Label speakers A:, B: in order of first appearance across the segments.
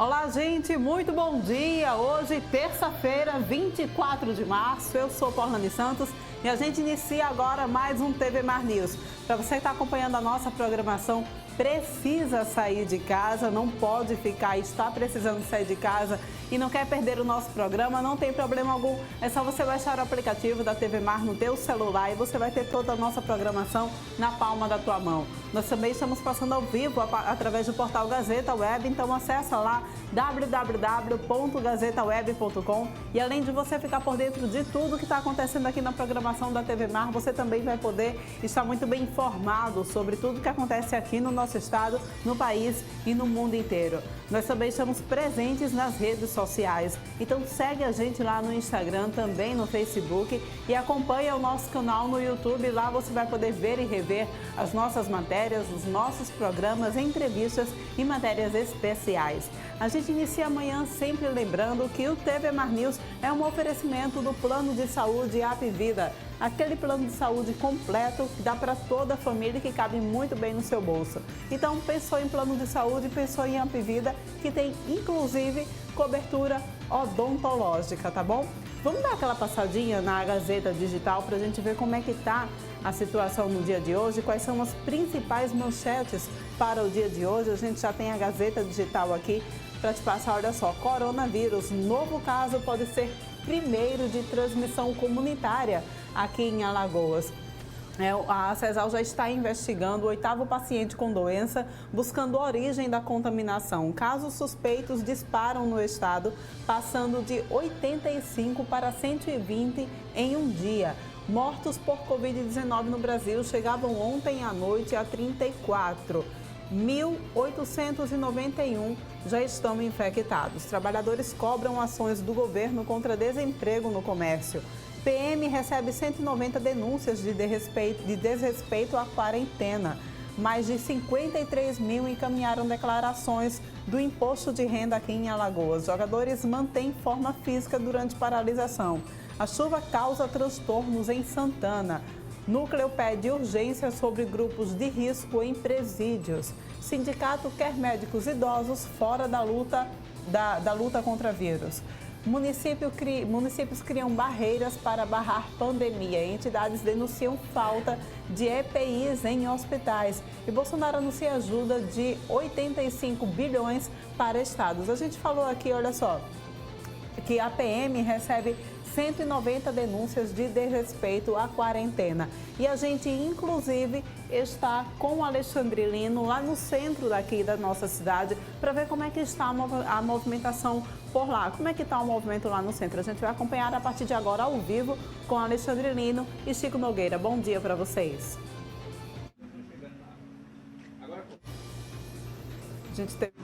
A: Olá, gente, muito bom dia. Hoje, terça-feira, 24 de março, eu sou Porlane Santos e a gente inicia agora mais um TV Mar News. Para você que está acompanhando a nossa programação, precisa sair de casa, não pode ficar, está precisando sair de casa e não quer perder o nosso programa, não tem problema algum. É só você baixar o aplicativo da TV Mar no teu celular e você vai ter toda a nossa programação na palma da tua mão. Nós também estamos passando ao vivo através do portal Gazeta Web, então acessa lá www.gazetaweb.com e além de você ficar por dentro de tudo que está acontecendo aqui na programação da TV Mar, você também vai poder estar muito bem informado sobre tudo que acontece aqui no nosso estado, no país e no mundo inteiro. Nós também estamos presentes nas redes sociais, então segue a gente lá no Instagram, também no Facebook e acompanha o nosso canal no YouTube. Lá você vai poder ver e rever as nossas matérias, os nossos programas, entrevistas e matérias especiais. A gente inicia amanhã sempre lembrando que o TV Mar News é um oferecimento do Plano de Saúde Apvida, aquele plano de saúde completo que dá para toda a família e que cabe muito bem no seu bolso. Então, pensou em plano de saúde, pensou em Apvida, que tem inclusive cobertura odontológica, tá bom? Vamos dar aquela passadinha na Gazeta Digital para a gente ver como é que está a situação no dia de hoje, quais são as principais manchetes para o dia de hoje. A gente já tem a Gazeta Digital aqui para te passar. Olha só, coronavírus, novo caso pode ser primeiro de transmissão comunitária aqui em Alagoas. A CESAL já está investigando o 8º paciente com doença, buscando a origem da contaminação. Casos suspeitos disparam no estado, passando de 85 para 120 em um dia. Mortos por Covid-19 no Brasil chegavam ontem à noite a 34. 1.891 já estão infectados. Trabalhadores cobram ações do governo contra desemprego no comércio. PM recebe 190 denúncias de desrespeito à quarentena. Mais de 53 mil encaminharam declarações do imposto de renda aqui em Alagoas. Jogadores mantêm forma física durante paralisação. A chuva causa transtornos em Santana. Núcleo pede urgência sobre grupos de risco em presídios. Sindicato quer médicos idosos fora da luta contra vírus. Municípios criam barreiras para barrar pandemia. Entidades denunciam falta de EPIs em hospitais. E Bolsonaro anuncia ajuda de 85 bilhões para estados. A gente falou aqui, olha só, que a PM recebe 190 denúncias de desrespeito à quarentena. E a gente, inclusive, está com o Alexandre Lino lá no centro daqui da nossa cidade para ver como é que está a movimentação por lá. Como é que está o movimento lá no centro? A gente vai acompanhar a partir de agora ao vivo com Alexandre Lino e Chico Nogueira. Bom dia para vocês. A gente teve...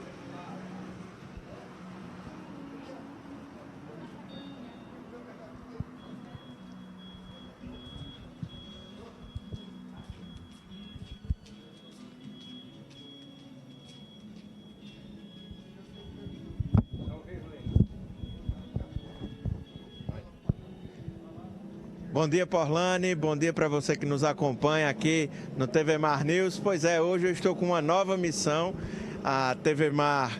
B: Bom dia, Porlane, bom dia para você que nos acompanha aqui no TV Mar News. Pois é, hoje eu estou com uma nova missão, a TV Mar,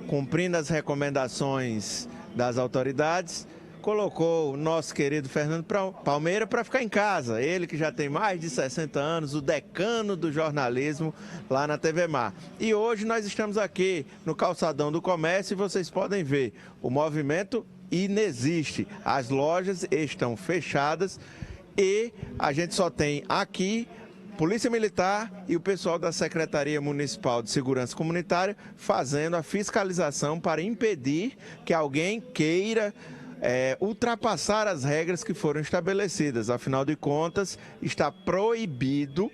B: cumprindo as recomendações das autoridades, colocou o nosso querido Fernando Palmeira para ficar em casa. Ele que já tem mais de 60 anos, o decano do jornalismo lá na TV Mar. E hoje nós estamos aqui no Calçadão do Comércio e vocês podem ver o movimento inexiste. As lojas estão fechadas e a gente só tem aqui Polícia Militar e o pessoal da Secretaria Municipal de Segurança Comunitária fazendo a fiscalização para impedir que alguém queira ultrapassar as regras que foram estabelecidas. Afinal de contas, está proibido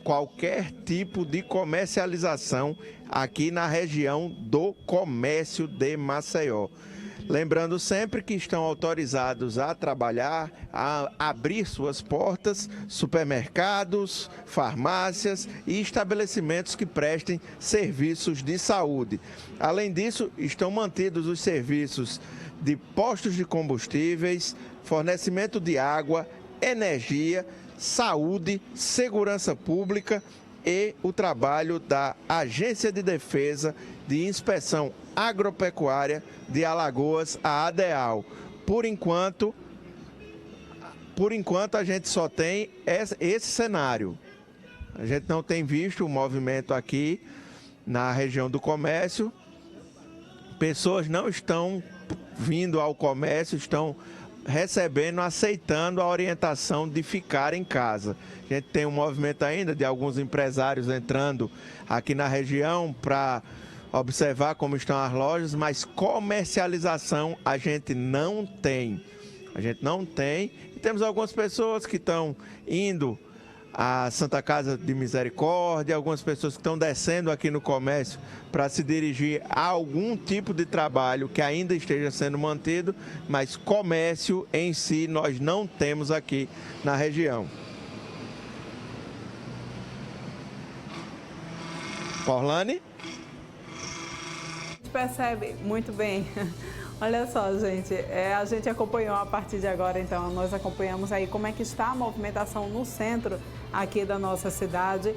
B: qualquer tipo de comercialização aqui na região do comércio de Maceió. Lembrando sempre que estão autorizados a trabalhar, a abrir suas portas, supermercados, farmácias e estabelecimentos que prestem serviços de saúde. Além disso, estão mantidos os serviços de postos de combustíveis, fornecimento de água, energia, saúde, segurança pública e o trabalho da Agência de Defesa de Inspeção Agropecuária de Alagoas, a ADEAL. Por enquanto a gente só tem esse cenário. A gente não tem visto o movimento aqui na região do comércio. Pessoas não estão vindo ao comércio, estão recebendo, aceitando a orientação de ficar em casa. A gente tem um movimento ainda de alguns empresários entrando aqui na região para observar como estão as lojas, mas comercialização a gente não tem. E temos algumas pessoas que estão indo à Santa Casa de Misericórdia, algumas pessoas que estão descendo aqui no comércio para se dirigir a algum tipo de trabalho que ainda esteja sendo mantido, mas comércio em si nós não temos aqui na região. Orlane?
A: Percebe muito bem. Olha só, gente, a gente acompanhou a partir de agora, então, nós acompanhamos aí como é que está a movimentação no centro aqui da nossa cidade,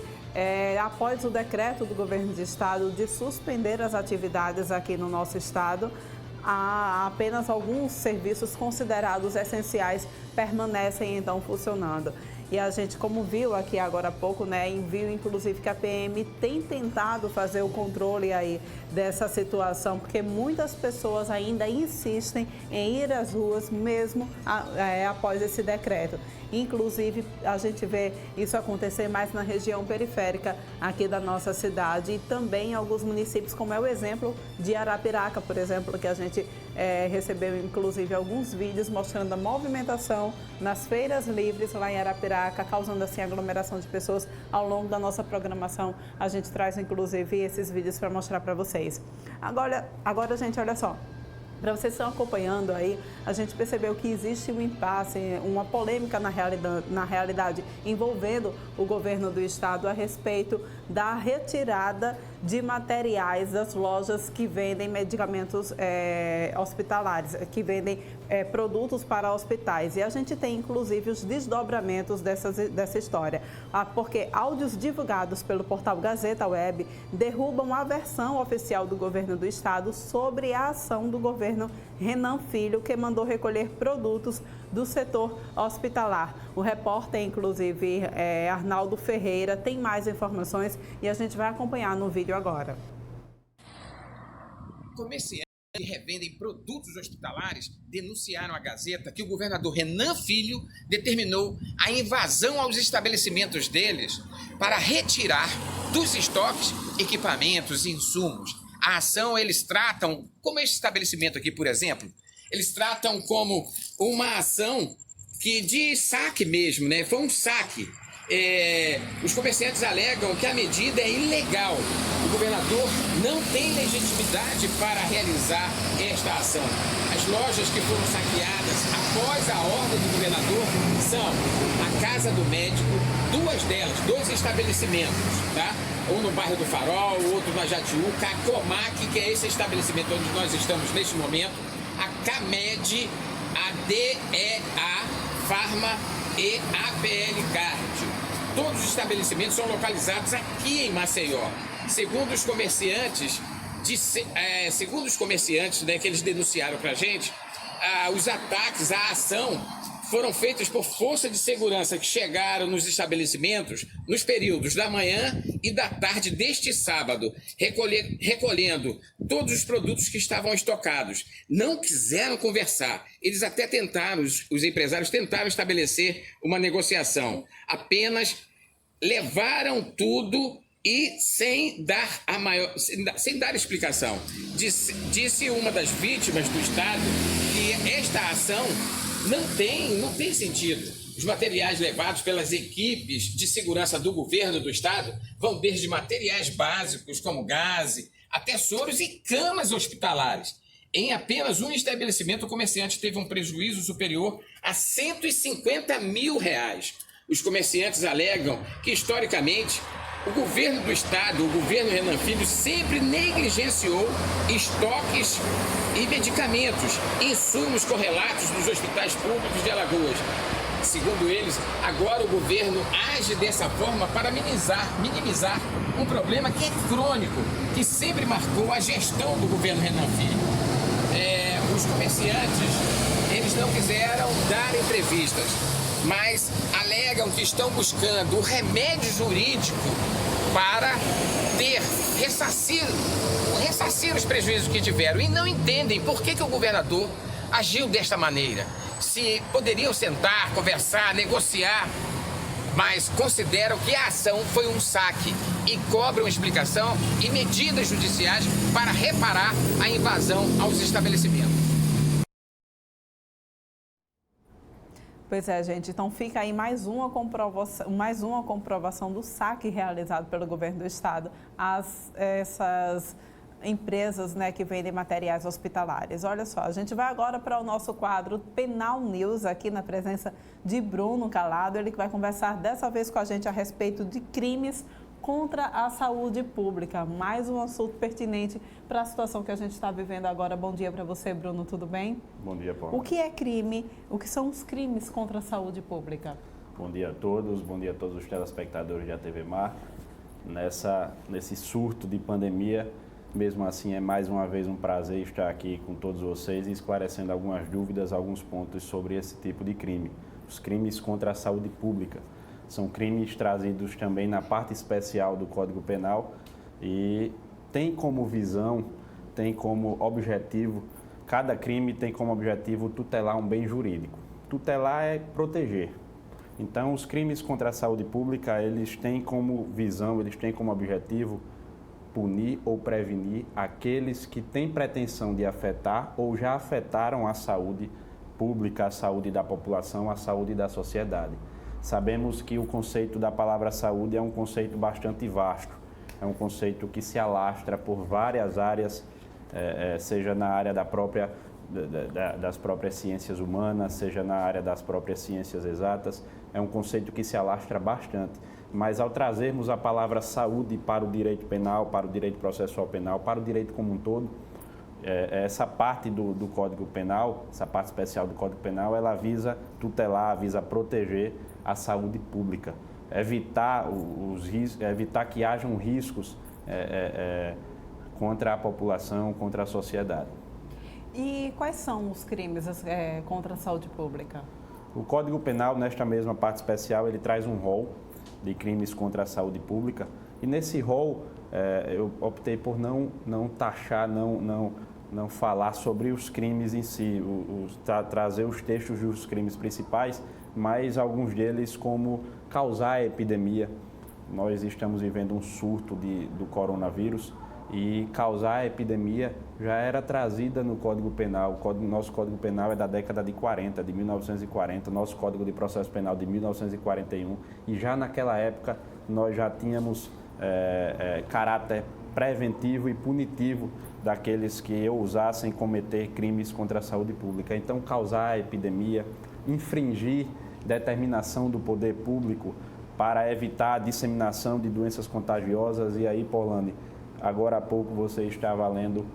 A: após o decreto do governo de estado de suspender as atividades aqui no nosso estado. Apenas alguns serviços considerados essenciais permanecem, então, funcionando. E a gente, como viu aqui agora há pouco, né, viu inclusive que a PM tem tentado fazer o controle aí dessa situação, porque muitas pessoas ainda insistem em ir às ruas mesmo após esse decreto. Inclusive, a gente vê isso acontecer mais na região periférica aqui da nossa cidade e também em alguns municípios, como é o exemplo de Arapiraca, por exemplo, que a gente recebeu inclusive alguns vídeos mostrando a movimentação nas feiras livres lá em Arapiraca, causando assim aglomeração de pessoas. Ao longo da nossa programação, a gente traz inclusive esses vídeos para mostrar para vocês. Agora, gente, olha só. Para vocês que estão acompanhando aí, a gente percebeu que existe um impasse, uma polêmica na realidade envolvendo o governo do estado a respeito da retirada de materiais das lojas que vendem medicamentos hospitalares, que vendem produtos para hospitais. E a gente tem, inclusive, os desdobramentos dessa história, porque áudios divulgados pelo portal Gazeta Web derrubam a versão oficial do governo do estado sobre a ação do governo Renan Filho, que mandou recolher produtos do setor hospitalar. O repórter, inclusive, Arnaldo Ferreira, tem mais informações e a gente vai acompanhar no vídeo agora.
C: Comerciantes que revendem produtos hospitalares denunciaram à Gazeta que o governador Renan Filho determinou a invasão aos estabelecimentos deles para retirar dos estoques equipamentos e insumos. A ação eles tratam, como esse estabelecimento aqui, por exemplo, eles tratam como uma ação de saque mesmo, né? Foi um saque. Os comerciantes alegam que a medida é ilegal. O governador não tem legitimidade para realizar esta ação. As lojas que foram saqueadas após a ordem do governador são a Casa do Médico, dois estabelecimentos, tá? Um no bairro do Farol, o outro na Jatiuca, a Comac, que é esse estabelecimento onde nós estamos neste momento, a CAMED, a DEA, Farma e a APL Card. Todos os estabelecimentos são localizados aqui em Maceió. Segundo os comerciantes, né, que eles denunciaram para a gente, os ataques, a ação foram feitos por força de segurança que chegaram nos estabelecimentos nos períodos da manhã e da tarde deste sábado, recolhendo todos os produtos que estavam estocados. Não quiseram conversar. Eles até tentaram, os empresários tentaram estabelecer uma negociação. Apenas levaram tudo e sem dar explicação. Disse uma das vítimas do Estado que esta ação não tem sentido. Os materiais levados pelas equipes de segurança do governo do estado vão desde materiais básicos como gás, até soros e camas hospitalares. Em apenas um estabelecimento, o comerciante teve um prejuízo superior a R$150 mil. Os comerciantes alegam que, historicamente, O governo do estado, o governo Renan Filho, sempre negligenciou estoques e medicamentos, insumos correlatos dos hospitais públicos de Alagoas. Segundo eles, agora o governo age dessa forma para minimizar um problema que é crônico, que sempre marcou a gestão do governo Renan Filho. Os comerciantes, eles não quiseram dar entrevistas, mas alegam que estão buscando o remédio jurídico para ressarcir os prejuízos que tiveram e não entendem por que o governador agiu desta maneira. Se poderiam sentar, conversar, negociar, mas consideram que a ação foi um saque e cobram explicação e medidas judiciais para reparar a invasão aos estabelecimentos.
A: Pois é, gente. Então fica aí mais uma comprovação do saque realizado pelo governo do estado essas empresas, né, que vendem materiais hospitalares. Olha só, a gente vai agora para o nosso quadro Penal News, aqui na presença de Bruno Calado. Ele que vai conversar dessa vez com a gente a respeito de crimes contra a saúde pública. Mais um assunto pertinente para a situação que a gente está vivendo agora. Bom dia para você, Bruno, tudo bem?
D: Bom dia, Paulo.
A: O que é crime? O que são os crimes contra a saúde pública?
D: Bom dia a todos os telespectadores da TV Mar. Nesse surto de pandemia, mesmo assim é mais uma vez um prazer estar aqui com todos vocês e esclarecendo algumas dúvidas, alguns pontos sobre esse tipo de crime. Os crimes contra a saúde pública. São crimes trazidos também na parte especial do Código Penal e tem como visão, tem como objetivo, cada crime tem como objetivo tutelar um bem jurídico. Tutelar é proteger. Então, os crimes contra a saúde pública, eles têm como visão, eles têm como objetivo punir ou prevenir aqueles que têm pretensão de afetar ou já afetaram a saúde pública, a saúde da população, a saúde da sociedade. Sabemos que o conceito da palavra saúde é um conceito bastante vasto, é um conceito que se alastra por várias áreas, seja na área das próprias ciências humanas, seja na área das próprias ciências exatas, é um conceito que se alastra bastante. Mas ao trazermos a palavra saúde para o direito penal, para o direito processual penal, para o direito como um todo, essa parte do Código Penal, essa parte especial do Código Penal, ela visa tutelar, visa proteger a saúde pública, evitar que hajam riscos contra a população, contra a sociedade.
A: E quais são os crimes contra a saúde pública?
D: O Código Penal, nesta mesma parte especial, ele traz um rol de crimes contra a saúde pública e nesse rol eu optei por não taxar, não falar sobre os crimes em si, trazer os textos dos crimes principais, mas alguns deles como causar epidemia. Nós estamos vivendo um surto do coronavírus e causar epidemia já era trazida no Código Penal. Nosso Código Penal é da década de 40, de 1940, nosso Código de Processo Penal de 1941 e já naquela época nós já tínhamos caráter preventivo e punitivo daqueles que ousassem cometer crimes contra a saúde pública. Então, causar epidemia, infringir determinação do poder público para evitar a disseminação de doenças contagiosas. E aí, Paulane, agora há pouco você estava lendo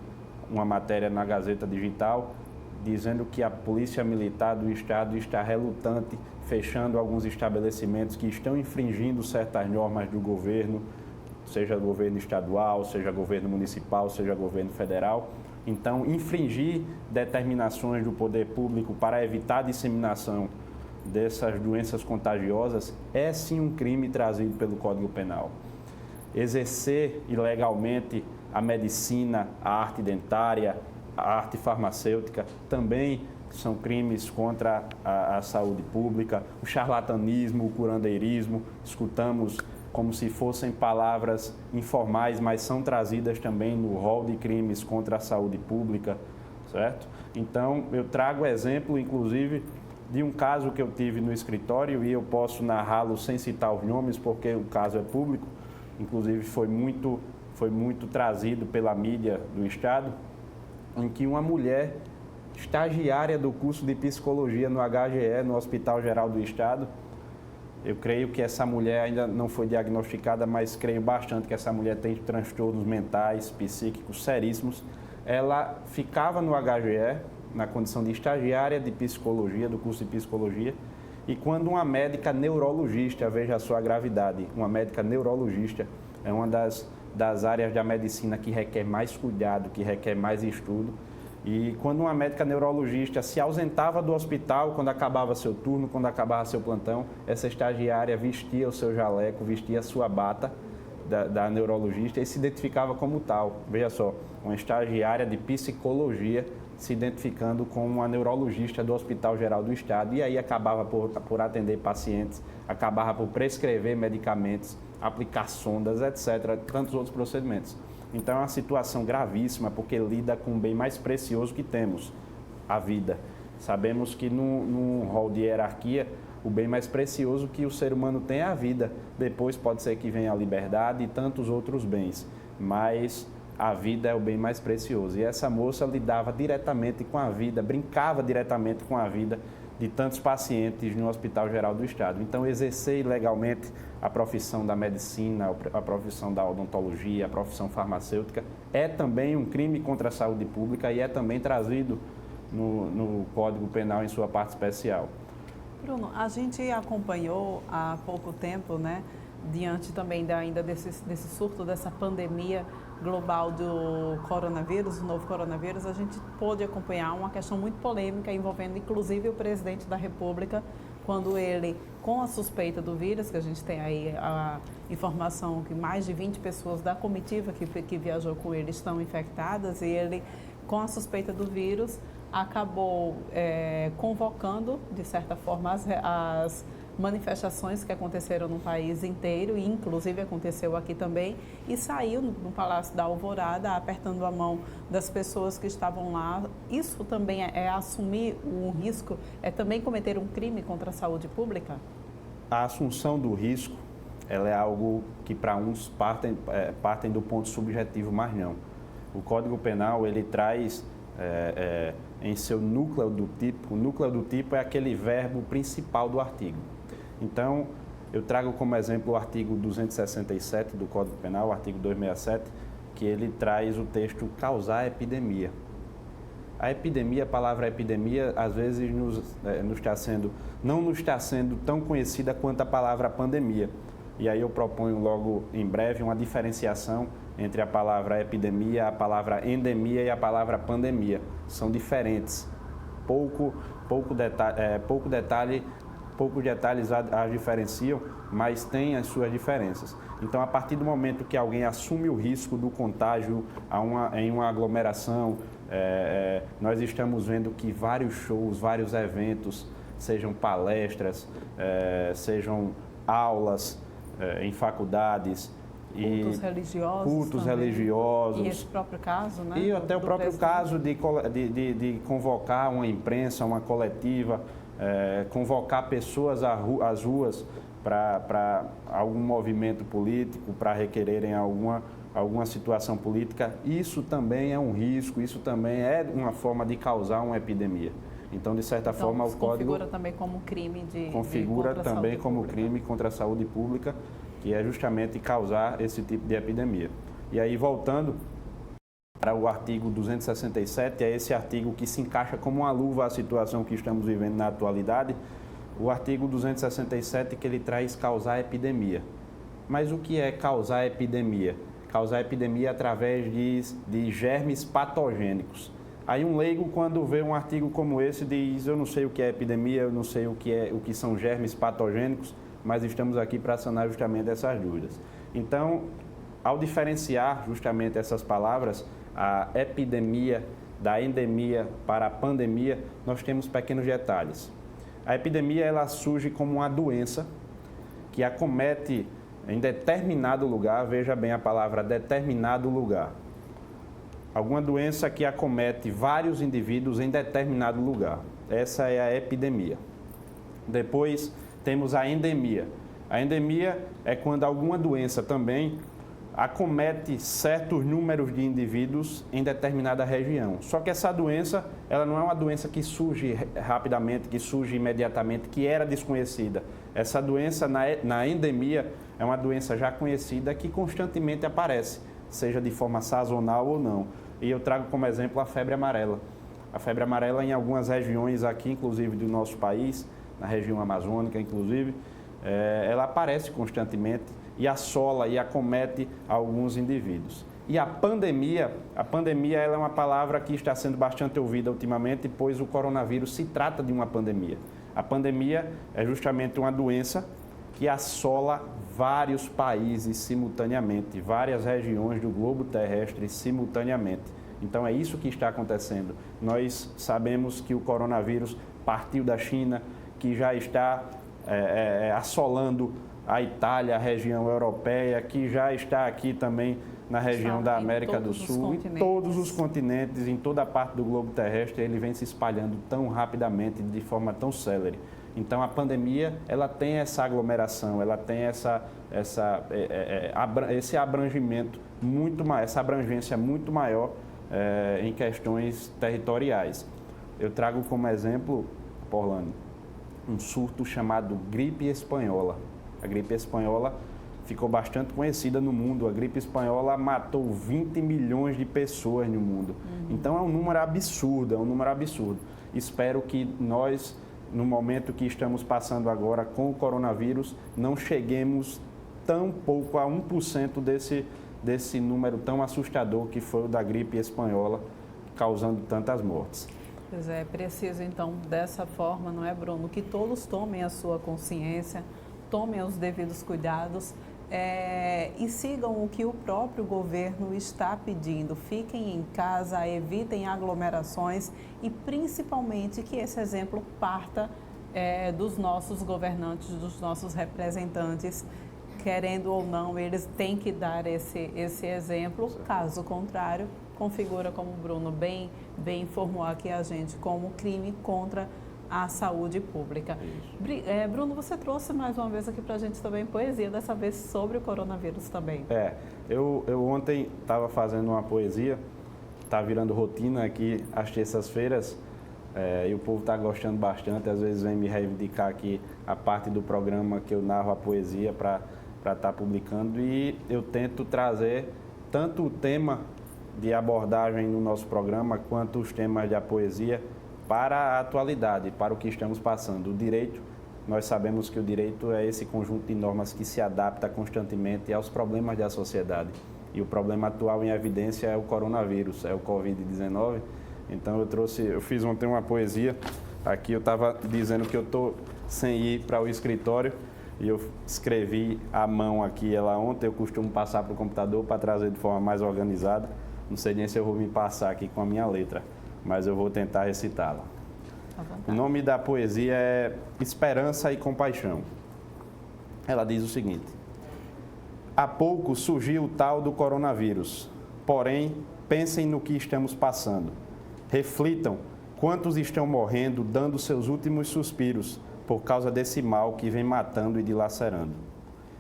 D: uma matéria na Gazeta Digital dizendo que a Polícia Militar do Estado está relutante, fechando alguns estabelecimentos que estão infringindo certas normas do governo, seja governo estadual, seja governo municipal, seja governo federal. Então, infringir determinações do poder público para evitar a disseminação dessas doenças contagiosas é sim um crime trazido pelo Código Penal. Exercer ilegalmente a medicina, a arte dentária, a arte farmacêutica também são crimes contra a saúde pública. O charlatanismo, o curandeirismo, escutamos como se fossem palavras informais, mas são trazidas também no rol de crimes contra a saúde pública, certo? Então, eu trago exemplo, inclusive, de um caso que eu tive no escritório e eu posso narrá-lo sem citar os nomes, porque o caso é público, inclusive foi muito trazido pela mídia do Estado, em que uma mulher estagiária do curso de psicologia no HGE, no Hospital Geral do Estado, Eu creio que essa mulher ainda não foi diagnosticada, mas creio bastante que essa mulher tem transtornos mentais, psíquicos seríssimos. Ela ficava no HGE, na condição de estagiária de psicologia, do curso de psicologia, e quando uma médica neurologista, veja a sua gravidade, uma médica neurologista é uma das áreas da medicina que requer mais cuidado, que requer mais estudo. E quando uma médica neurologista se ausentava do hospital, quando acabava seu turno, quando acabava seu plantão, essa estagiária vestia o seu jaleco, vestia a sua bata da neurologista e se identificava como tal. Veja só, uma estagiária de psicologia se identificando como uma neurologista do Hospital Geral do Estado, e aí acabava por atender pacientes, acabava por prescrever medicamentos, aplicar sondas, etc., tantos outros procedimentos. Então é uma situação gravíssima, porque lida com o bem mais precioso que temos, a vida. Sabemos que num rol de hierarquia, o bem mais precioso que o ser humano tem é a vida. Depois pode ser que venha a liberdade e tantos outros bens, mas a vida é o bem mais precioso. E essa moça lidava diretamente com a vida, brincava diretamente com a vida de tantos pacientes no Hospital Geral do Estado. Então, exercer legalmente a profissão da medicina, a profissão da odontologia, a profissão farmacêutica, é também um crime contra a saúde pública e é também trazido no Código Penal em sua parte especial.
A: Bruno, a gente acompanhou há pouco tempo, né, diante também ainda desse surto, dessa pandemia global do coronavírus, do novo coronavírus, a gente pôde acompanhar uma questão muito polêmica envolvendo inclusive o presidente da República, quando ele, com a suspeita do vírus, que a gente tem aí a informação que mais de 20 pessoas da comitiva que viajou com ele estão infectadas, e ele, com a suspeita do vírus, acabou convocando, de certa forma, as manifestações que aconteceram no país inteiro, e inclusive aconteceu aqui também, e saiu no Palácio da Alvorada, apertando a mão das pessoas que estavam lá. Isso também é assumir um risco, é também cometer um crime contra a saúde pública?
D: A assunção do risco, ela é algo que para uns partem do ponto subjetivo, mas não. O Código Penal, ele traz em seu núcleo do tipo, o núcleo do tipo é aquele verbo principal do artigo. Então, eu trago como exemplo o artigo 267 do Código Penal, o artigo 267, que ele traz o texto causar epidemia. A epidemia, a palavra epidemia, às vezes não nos está sendo tão conhecida quanto a palavra pandemia. E aí eu proponho logo em breve uma diferenciação entre a palavra epidemia, a palavra endemia e a palavra pandemia. São diferentes. Poucos detalhes as diferenciam, mas têm as suas diferenças. Então, a partir do momento que alguém assume o risco do contágio em uma aglomeração, nós estamos vendo que vários shows, vários eventos, sejam palestras, sejam aulas em faculdades,
A: cultos religiosos. E esse próprio caso, né?
D: E até o próprio caso de convocar uma imprensa, uma coletiva, convocar pessoas às ruas para algum movimento político, para requererem alguma situação política. Isso também é um risco, isso também é uma forma de causar uma epidemia. Então, de certa forma, o Código
A: configura também como crime
D: configura também como crime contra a saúde pública, que é justamente causar esse tipo de epidemia. E aí, voltando para o artigo 267, é esse artigo que se encaixa como uma luva à situação que estamos vivendo na atualidade, o artigo 267 que ele traz causar epidemia. Mas o que é causar epidemia? Causar epidemia através de germes patogênicos. Aí um leigo, quando vê um artigo como esse, diz: eu não sei o que é epidemia, eu não sei o que são germes patogênicos, mas estamos aqui para sanar justamente essas dúvidas. Então, ao diferenciar justamente essas palavras, a epidemia da endemia para a pandemia, nós temos pequenos detalhes. A epidemia, ela surge como uma doença que acomete em determinado lugar, veja bem a palavra determinado lugar. Alguma doença que acomete vários indivíduos em determinado lugar. Essa é a epidemia. Depois temos a endemia. A endemia é quando alguma doença também acomete certos números de indivíduos em determinada região. Só que essa doença, ela não é uma doença que surge rapidamente, que surge imediatamente, que era desconhecida. Essa doença, na endemia, é uma doença já conhecida que constantemente aparece, seja de forma sazonal ou não. E eu trago como exemplo a febre amarela. A febre amarela em algumas regiões aqui, inclusive do nosso país, na região amazônica, inclusive, ela aparece constantemente e assola e acomete alguns indivíduos. E a pandemia ela é uma palavra que está sendo bastante ouvida ultimamente, pois o coronavírus se trata de uma pandemia. A pandemia é justamente uma doença que assola vários países simultaneamente, várias regiões do globo terrestre simultaneamente. Então é isso que está acontecendo. Nós sabemos que o coronavírus partiu da China, que já está assolando a Itália, a região europeia, que já está aqui também na região da América do Sul, em todos os continentes, em toda a parte do globo terrestre, ele vem se espalhando tão rapidamente, de forma tão célere. Então a pandemia, ela tem essa aglomeração, ela tem esse abrangimento muito maior, essa abrangência muito maior em questões territoriais. Eu trago como exemplo, Orlando, um surto chamado gripe espanhola. A gripe espanhola ficou bastante conhecida no mundo. A gripe espanhola matou 20 milhões de pessoas no mundo. Então é um número absurdo, Espero que nós, no momento que estamos passando agora com o coronavírus, não cheguemos tão pouco a 1% desse número tão assustador que foi o da gripe espanhola, causando tantas mortes.
A: Pois é preciso, então, dessa forma, não é, Bruno, que todos tomem a sua consciência, tomem os devidos cuidados e sigam o que o próprio governo está pedindo. Fiquem em casa, evitem aglomerações e, principalmente, que esse exemplo parta dos nossos governantes, dos nossos representantes. Querendo ou não, eles têm que dar esse exemplo, caso contrário, configura, como o Bruno bem informou aqui a gente, como crime contra a saúde pública. Bruno, você trouxe mais uma vez aqui para a gente também poesia, dessa vez sobre o coronavírus também.
D: Eu ontem estava fazendo uma poesia, está virando rotina aqui às terças-feiras, e o povo está gostando bastante, às vezes vem me reivindicar aqui a parte do programa que eu narro a poesia para estar publicando, e eu tento trazer tanto o tema de abordagem no nosso programa, quanto os temas da poesia para a atualidade, para o que estamos passando. O direito, nós sabemos que o direito é esse conjunto de normas que se adapta constantemente aos problemas da sociedade. E o problema atual em evidência é o coronavírus, é o Covid-19. Então eu fiz ontem uma poesia, aqui eu estava dizendo que eu estou sem ir para o escritório, e eu escrevi à mão aqui ela ontem. Eu costumo passar para o computador para trazer de forma mais organizada. Não sei nem se eu vou me passar aqui com a minha letra, mas eu vou tentar recitá-la. O nome da poesia é Esperança e Compaixão. Ela diz o seguinte: há pouco surgiu o tal do coronavírus, porém, pensem no que estamos passando. Reflitam quantos estão morrendo, dando seus últimos suspiros por causa desse mal que vem matando e dilacerando.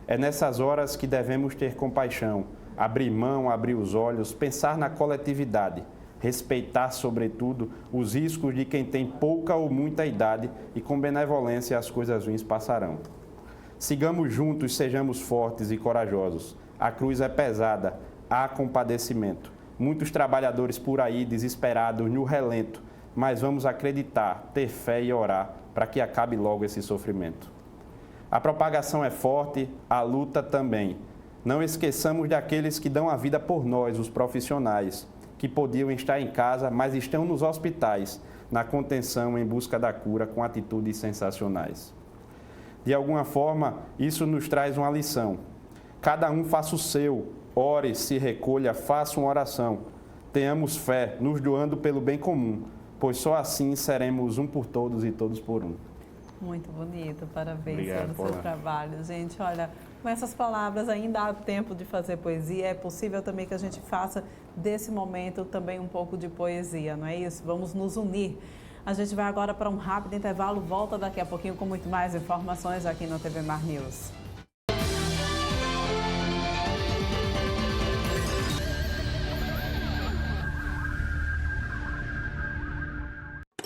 D: É nessas horas que devemos ter compaixão, abrir mão, abrir os olhos, pensar na coletividade, respeitar, sobretudo, os riscos de quem tem pouca ou muita idade, e com benevolência as coisas ruins passarão. Sigamos juntos, sejamos fortes e corajosos. A cruz é pesada, há compadecimento. Muitos trabalhadores por aí desesperados no relento, mas vamos acreditar, ter fé e orar para que acabe logo esse sofrimento. A propagação é forte, a luta também. Não esqueçamos daqueles que dão a vida por nós, os profissionais, que podiam estar em casa, mas estão nos hospitais, na contenção em busca da cura, com atitudes sensacionais. De alguma forma, isso nos traz uma lição. Cada um faça o seu, ore, se recolha, faça uma oração. Tenhamos fé, nos doando pelo bem comum, pois só assim seremos um por todos e todos por um.
A: Muito bonito, parabéns.
D: Obrigado,
A: pelo seu trabalho. Gente, olha, com essas palavras ainda há tempo de fazer poesia. É possível também que a gente faça desse momento também um pouco de poesia, não é isso? Vamos nos unir. A gente vai agora para um rápido intervalo, volta daqui a pouquinho com muito mais informações aqui no TV Mar News.